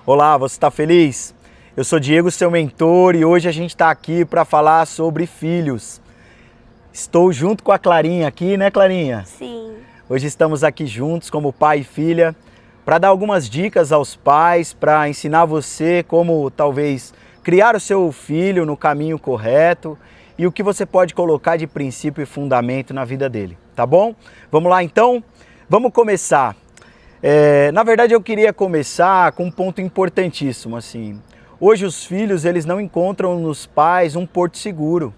Olá, você está feliz? Eu sou Diego, seu mentor, e hoje a gente está aqui para falar sobre filhos. Estou junto com a Clarinha aqui, né, Clarinha? Sim. Hoje estamos aqui juntos como pai e filha para dar algumas dicas aos pais, para ensinar você como talvez criar o seu filho no caminho correto e o que você pode colocar de princípio e fundamento na vida dele, tá bom? Vamos lá então? Vamos começar. Na verdade eu queria começar com um ponto importantíssimo assim. Hoje os filhos eles não encontram nos pais um porto seguro.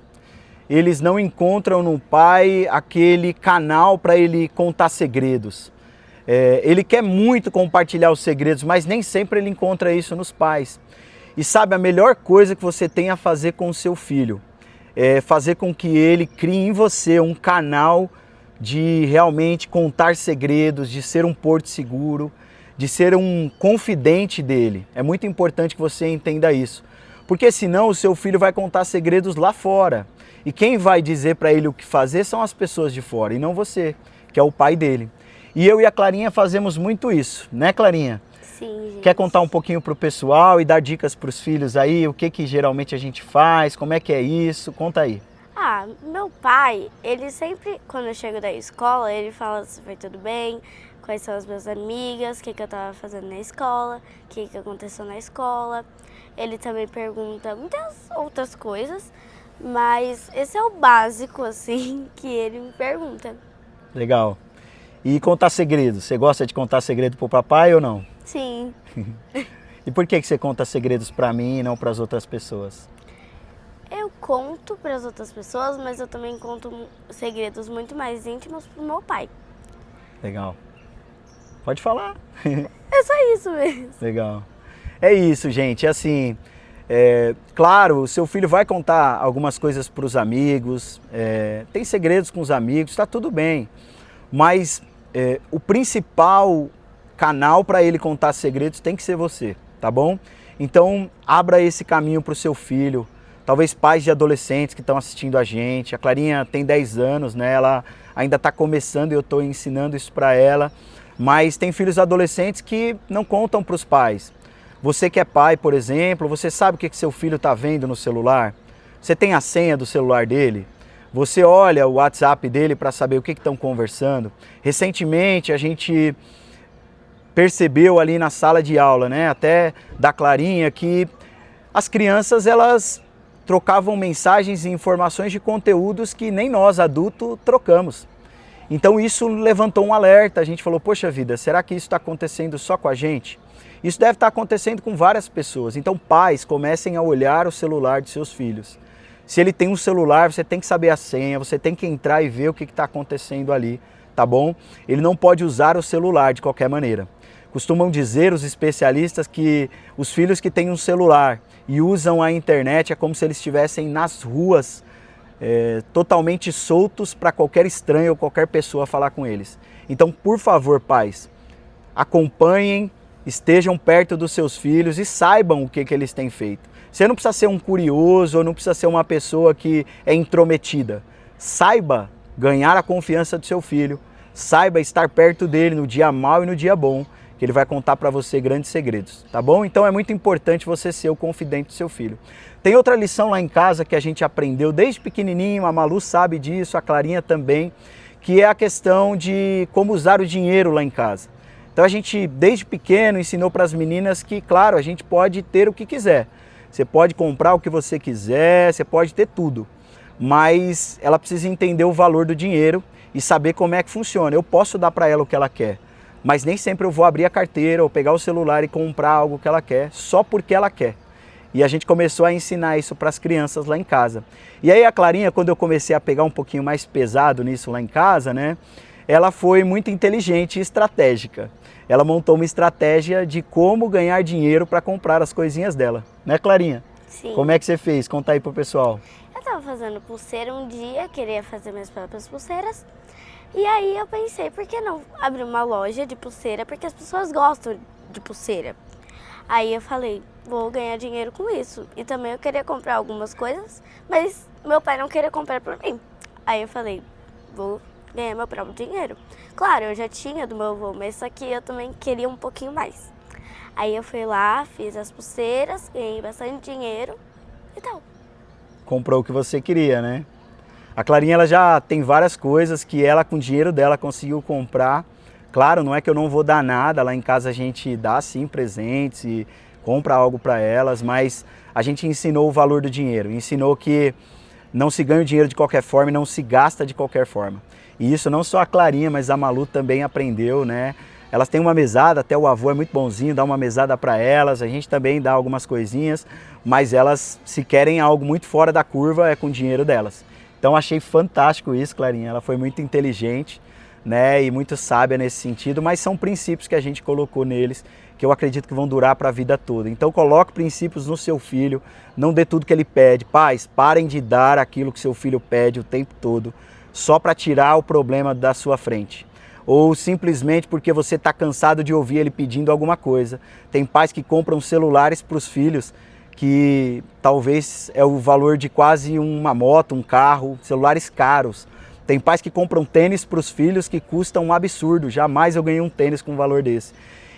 Eles não encontram no pai aquele canal para ele contar segredos. Ele quer muito compartilhar os segredos, mas nem sempre ele encontra isso nos pais. E sabe, a melhor coisa que você tem a fazer com o seu filho é fazer com que ele crie em você um canal de realmente contar segredos, de ser um porto seguro, de ser um confidente dele. É muito importante que você entenda isso, porque senão o seu filho vai contar segredos lá fora. E quem vai dizer para ele o que fazer são as pessoas de fora e não você, que é o pai dele. E eu e a Clarinha fazemos muito isso, né, Clarinha? Sim, gente. Quer contar um pouquinho pro pessoal e dar dicas pros filhos aí, o que geralmente a gente faz, como é que é isso? Conta aí. Meu pai, ele sempre, quando eu chego da escola, ele fala se foi tudo bem, quais são as minhas amigas, o que eu tava fazendo na escola, o que aconteceu na escola. Ele também pergunta muitas outras coisas, mas esse é o básico, assim, que ele me pergunta. Legal. E contar segredos, você gosta de contar segredo pro papai ou não? Sim. E por que você conta segredos pra mim e não pras outras pessoas? Eu conto para as outras pessoas, mas eu também conto segredos muito mais íntimos pro meu pai. Legal. Pode falar. É só isso mesmo. Legal. É isso, gente. Assim, claro, o seu filho vai contar algumas coisas para os amigos, tem segredos com os amigos, está tudo bem. Mas o principal canal para ele contar segredos tem que ser você, tá bom? Então, abra esse caminho para o seu filho. Talvez pais de adolescentes que estão assistindo a gente. A Clarinha tem 10 anos, né? Ela ainda está começando e eu estou ensinando isso para ela. Mas tem filhos adolescentes que não contam para os pais. Você que é pai, por exemplo, você sabe o que seu filho está vendo no celular? Você tem a senha do celular dele? Você olha o WhatsApp dele para saber o que estão conversando? Recentemente a gente percebeu ali na sala de aula, né? Até da Clarinha, que as crianças elas trocavam mensagens e informações de conteúdos que nem nós adultos trocamos. Então isso levantou um alerta, a gente falou, poxa vida, será que isso está acontecendo só com a gente? Isso deve estar acontecendo com várias pessoas. Então pais, comecem a olhar o celular de seus filhos. Se ele tem um celular, você tem que saber a senha, você tem que entrar e ver o que está acontecendo ali, tá bom? Ele não pode usar o celular de qualquer maneira. Costumam dizer os especialistas que os filhos que têm um celular e usam a internet é como se eles estivessem nas ruas, totalmente soltos para qualquer estranho ou qualquer pessoa falar com eles. Então, por favor, pais, acompanhem, estejam perto dos seus filhos e saibam o que eles têm feito. Você não precisa ser um curioso ou não precisa ser uma pessoa que é intrometida. Saiba ganhar a confiança do seu filho, saiba estar perto dele no dia mau e no dia bom, que ele vai contar para você grandes segredos, tá bom? Então é muito importante você ser o confidente do seu filho. Tem outra lição lá em casa que a gente aprendeu desde pequenininho, a Malu sabe disso, a Clarinha também, que é a questão de como usar o dinheiro lá em casa. Então a gente, desde pequeno, ensinou para as meninas que, claro, a gente pode ter o que quiser. Você pode comprar o que você quiser, você pode ter tudo. Mas ela precisa entender o valor do dinheiro e saber como é que funciona. Eu posso dar para ela o que ela quer, mas nem sempre eu vou abrir a carteira ou pegar o celular e comprar algo que ela quer, só porque ela quer. E a gente começou a ensinar isso para as crianças lá em casa. E aí a Clarinha, quando eu comecei a pegar um pouquinho mais pesado nisso lá em casa, né? Ela foi muito inteligente e estratégica. Ela montou uma estratégia de como ganhar dinheiro para comprar as coisinhas dela. Né, Clarinha? Sim. Como é que você fez? Conta aí pro pessoal. Eu tava fazendo pulseira um dia, queria fazer minhas próprias pulseiras. E aí eu pensei, por que não abrir uma loja de pulseira? Porque as pessoas gostam de pulseira. Aí eu falei, vou ganhar dinheiro com isso. E também eu queria comprar algumas coisas, mas meu pai não queria comprar por mim. Aí eu falei, vou ganhar meu próprio dinheiro. Claro, eu já tinha do meu avô, mas só que eu também queria um pouquinho mais. Aí eu fui lá, fiz as pulseiras, ganhei bastante dinheiro e tal. Comprou o que você queria, né? A Clarinha, ela já tem várias coisas que ela, com o dinheiro dela, conseguiu comprar. Claro, não é que eu não vou dar nada, lá em casa a gente dá sim presentes e compra algo para elas, mas a gente ensinou o valor do dinheiro, ensinou que não se ganha o dinheiro de qualquer forma e não se gasta de qualquer forma. E isso não só a Clarinha, mas a Malu também aprendeu, né? Elas têm uma mesada, até o avô é muito bonzinho, dá uma mesada para elas, a gente também dá algumas coisinhas, mas elas, se querem algo muito fora da curva, é com o dinheiro delas. Então achei fantástico isso, Clarinha, ela foi muito inteligente, né, e muito sábia nesse sentido, mas são princípios que a gente colocou neles, que eu acredito que vão durar para a vida toda. Então coloque princípios no seu filho, não dê tudo que ele pede. Pais, parem de dar aquilo que seu filho pede o tempo todo, só para tirar o problema da sua frente. Ou simplesmente porque você está cansado de ouvir ele pedindo alguma coisa. Tem pais que compram celulares para os filhos, que talvez é o valor de quase uma moto, um carro, celulares caros. Tem pais que compram tênis para os filhos que custam um absurdo. Jamais eu ganhei um tênis com um valor desse.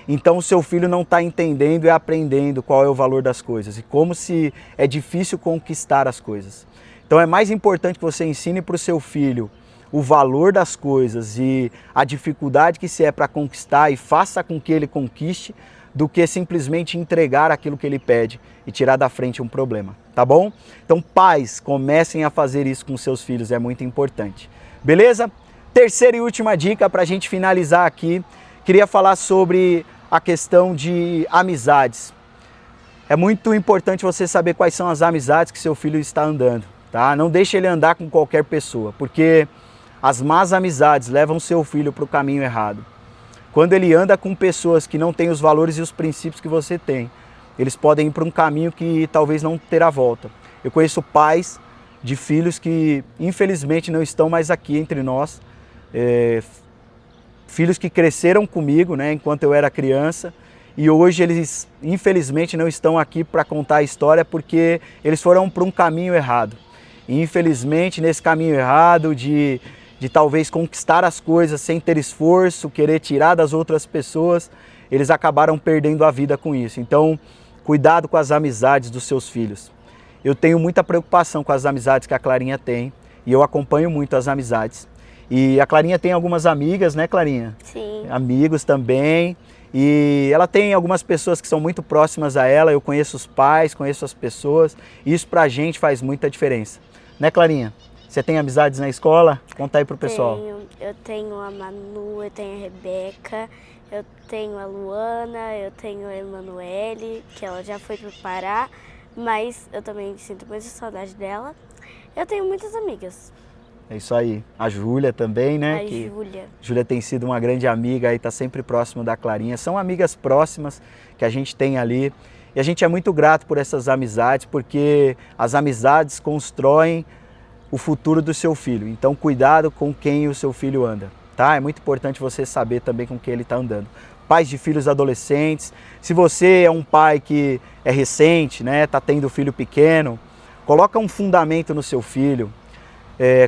Então o seu filho não está entendendo e aprendendo qual é o valor das coisas e como se é difícil conquistar as coisas. Então é mais importante que você ensine para o seu filho o valor das coisas e a dificuldade que se é para conquistar e faça com que ele conquiste, do que simplesmente entregar aquilo que ele pede e tirar da frente um problema, tá bom? Então pais, comecem a fazer isso com seus filhos, é muito importante. Beleza? Terceira e última dica para a gente finalizar aqui, queria falar sobre a questão de amizades. É muito importante você saber quais são as amizades que seu filho está andando, tá? Não deixe ele andar com qualquer pessoa, porque as más amizades levam seu filho para o caminho errado. Quando ele anda com pessoas que não têm os valores e os princípios que você tem, eles podem ir para um caminho que talvez não terá volta. Eu conheço pais de filhos que infelizmente não estão mais aqui entre nós, filhos que cresceram comigo, né, enquanto eu era criança, e hoje eles infelizmente não estão aqui para contar a história porque eles foram para um caminho errado. E infelizmente nesse caminho errado de talvez conquistar as coisas sem ter esforço, querer tirar das outras pessoas, eles acabaram perdendo a vida com isso. Então, cuidado com as amizades dos seus filhos. Eu tenho muita preocupação com as amizades que a Clarinha tem e eu acompanho muito as amizades. E a Clarinha tem algumas amigas, né, Clarinha? Sim. Amigos também. E ela tem algumas pessoas que são muito próximas a ela, eu conheço os pais, conheço as pessoas, e isso pra gente faz muita diferença. Né, Clarinha? Você tem amizades na escola? Conta aí pro pessoal. Eu tenho a Manu, eu tenho a Rebeca, eu tenho a Luana, eu tenho a Emanuele, que ela já foi pro Pará, mas eu também sinto muita saudade dela. Eu tenho muitas amigas. É isso aí. A Júlia também, né? Júlia tem sido uma grande amiga e tá sempre próximo da Clarinha. São amigas próximas que a gente tem ali. E a gente é muito grato por essas amizades, porque as amizades constroem o futuro do seu filho. Então cuidado com quem o seu filho anda, tá? É muito importante você saber também com quem ele está andando. Pais de filhos adolescentes, se você é um pai que é recente, né, tá tendo filho pequeno, coloca um fundamento no seu filho.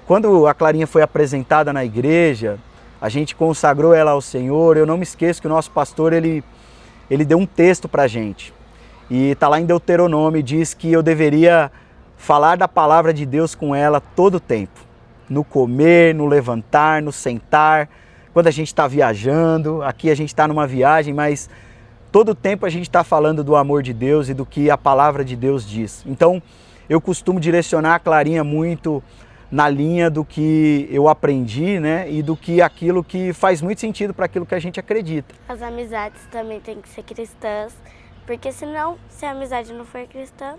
Quando a Clarinha foi apresentada na igreja, a gente consagrou ela ao Senhor, eu não me esqueço que o nosso pastor, ele deu um texto pra gente. E tá lá em Deuteronômio, diz que eu deveria falar da palavra de Deus com ela todo o tempo. No comer, no levantar, no sentar, quando a gente está viajando, aqui a gente está numa viagem, mas todo o tempo a gente está falando do amor de Deus e do que a palavra de Deus diz. Então, eu costumo direcionar a Clarinha muito na linha do que eu aprendi, né? E do que aquilo que faz muito sentido para aquilo que a gente acredita. As amizades também têm que ser cristãs, porque senão, se a amizade não for cristã,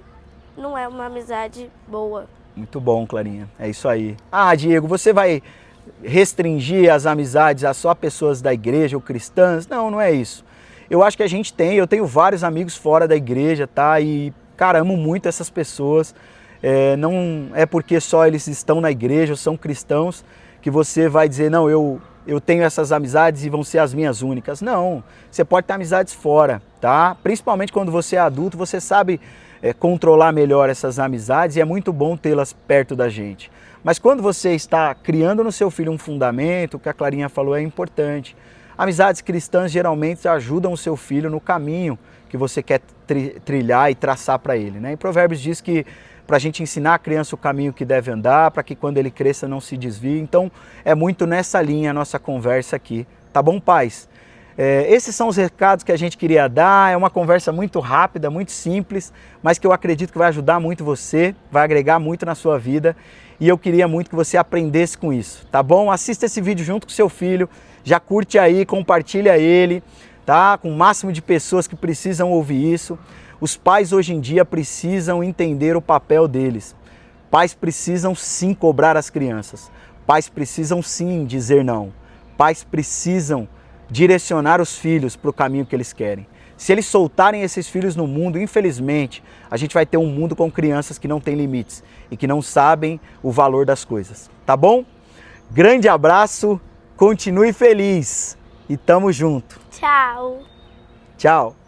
não é uma amizade boa. Muito bom, Clarinha. É isso aí. Ah, Diego, você vai restringir as amizades a só pessoas da igreja ou cristãs? Não, não é isso. Eu acho que eu tenho vários amigos fora da igreja, tá? E, cara, amo muito essas pessoas. Não é porque só eles estão na igreja ou são cristãos que você vai dizer, não, eu tenho essas amizades e vão ser as minhas únicas. Não, você pode ter amizades fora, tá? Principalmente quando você é adulto, você sabe controlar melhor essas amizades e é muito bom tê-las perto da gente. Mas quando você está criando no seu filho um fundamento, o que a Clarinha falou é importante. Amizades cristãs geralmente ajudam o seu filho no caminho que você quer trilhar e traçar para ele, né? Em Provérbios diz que para a gente ensinar a criança o caminho que deve andar, para que quando ele cresça não se desvie. Então é muito nessa linha a nossa conversa aqui, tá bom, pais? Esses são os recados que a gente queria dar. É uma conversa muito rápida, muito simples, mas que eu acredito que vai ajudar muito você, vai agregar muito na sua vida, e eu queria muito que você aprendesse com isso, tá bom? Assista esse vídeo junto com seu filho, já curte aí, compartilha ele, tá? Com o máximo de pessoas que precisam ouvir isso. Os pais hoje em dia precisam entender o papel deles. Pais precisam sim cobrar as crianças. Pais precisam sim dizer não. Pais precisam direcionar os filhos para o caminho que eles querem. Se eles soltarem esses filhos no mundo, infelizmente, a gente vai ter um mundo com crianças que não têm limites e que não sabem o valor das coisas, tá bom? Grande abraço, continue feliz e tamo junto. Tchau. Tchau.